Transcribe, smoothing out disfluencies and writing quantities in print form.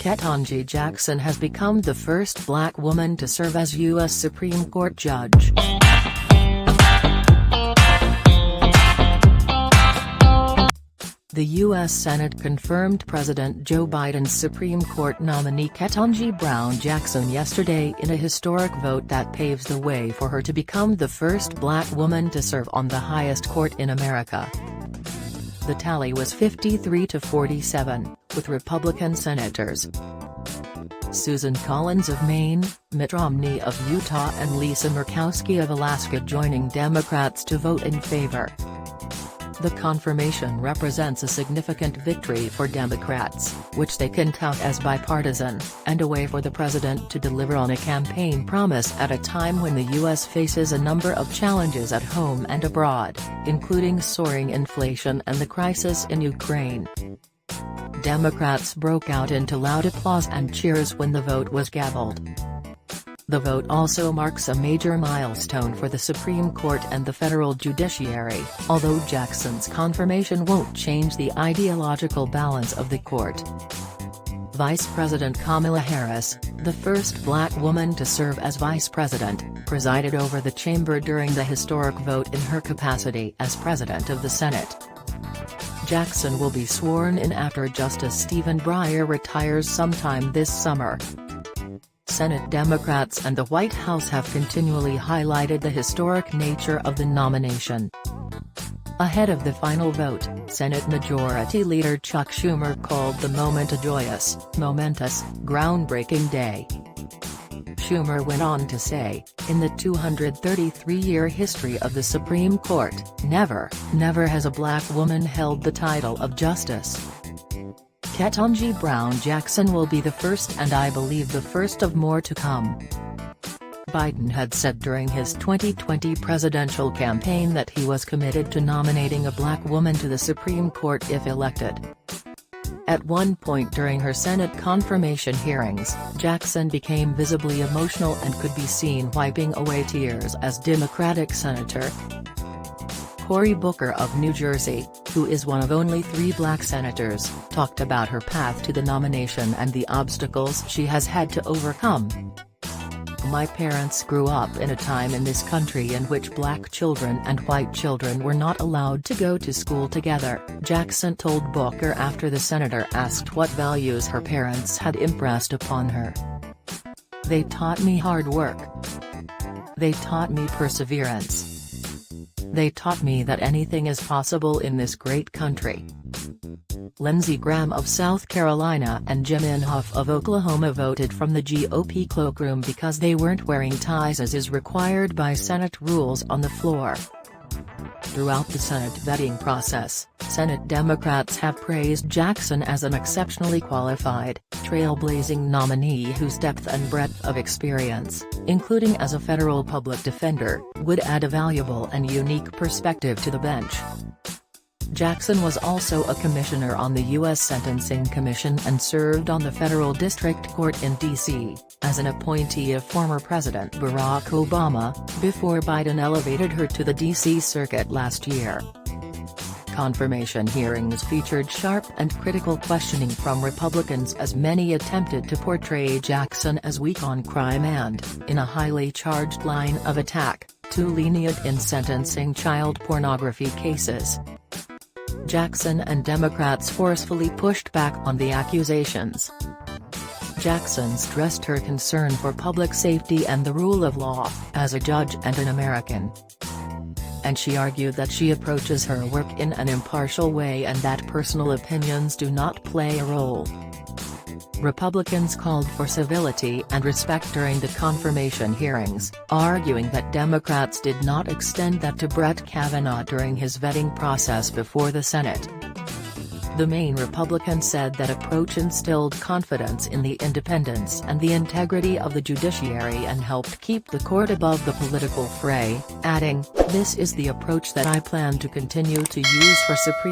Ketanji Jackson has become the first black woman to serve as U.S. Supreme Court judge. The U.S. Senate confirmed President Joe Biden's Supreme Court nominee Ketanji Brown Jackson yesterday in a historic vote that paves the way for her to become the first black woman to serve on the highest court in America. The tally was 53-47, with Republican Senators Susan Collins of Maine, Mitt Romney of Utah and Lisa Murkowski of Alaska joining Democrats to vote in favor. The confirmation represents a significant victory for Democrats, which they can tout as bipartisan, and a way for the president to deliver on a campaign promise at a time when the U.S. faces a number of challenges at home and abroad, including soaring inflation and the crisis in Ukraine. Democrats broke out into loud applause and cheers when the vote was gavelled. The vote also marks a major milestone for the Supreme Court and the federal judiciary, although Jackson's confirmation won't change the ideological balance of the court. Vice President Kamala Harris, the first black woman to serve as vice president, presided over the chamber during the historic vote in her capacity as president of the Senate. Jackson will be sworn in after Justice Stephen Breyer retires sometime this summer. Senate Democrats and the White House have continually highlighted the historic nature of the nomination. Ahead of the final vote, Senate Majority Leader Chuck Schumer called the moment a joyous, momentous, groundbreaking day. Schumer went on to say, in the 233-year history of the Supreme Court, never has a black woman held the title of justice. Ketanji Brown Jackson will be the first and I believe the first of more to come. Biden had said during his 2020 presidential campaign that he was committed to nominating a black woman to the Supreme Court if elected. At one point during her Senate confirmation hearings, Jackson became visibly emotional and could be seen wiping away tears as Democratic Senator Cory Booker of New Jersey, who is one of only 3 black senators, talked about her path to the nomination and the obstacles she has had to overcome. "My parents grew up in a time in this country in which black children and white children were not allowed to go to school together," Jackson told Booker after the senator asked what values her parents had impressed upon her. "They taught me hard work. They taught me perseverance. They taught me that anything is possible in this great country." Lindsey Graham of South Carolina and Jim Inhofe of Oklahoma voted from the GOP cloakroom because they weren't wearing ties as is required by Senate rules on the floor. Throughout the Senate vetting process, Senate Democrats have praised Jackson as an exceptionally qualified, trailblazing nominee whose depth and breadth of experience, including as a federal public defender, would add a valuable and unique perspective to the bench. Jackson was also a commissioner on the U.S. Sentencing Commission and served on the Federal District Court in D.C., as an appointee of former President Barack Obama, before Biden elevated her to the D.C. Circuit last year. Confirmation hearings featured sharp and critical questioning from Republicans as many attempted to portray Jackson as weak on crime and, in a highly charged line of attack, too lenient in sentencing child pornography cases. Jackson and Democrats forcefully pushed back on the accusations. Jackson stressed her concern for public safety and the rule of law, as a judge and an American. And she argued that she approaches her work in an impartial way and that personal opinions do not play a role. Republicans called for civility and respect during the confirmation hearings, arguing that Democrats did not extend that to Brett Kavanaugh during his vetting process before the Senate. The main Republican said that approach instilled confidence in the independence and the integrity of the judiciary and helped keep the court above the political fray, adding, "This is the approach that I plan to continue to use for Supreme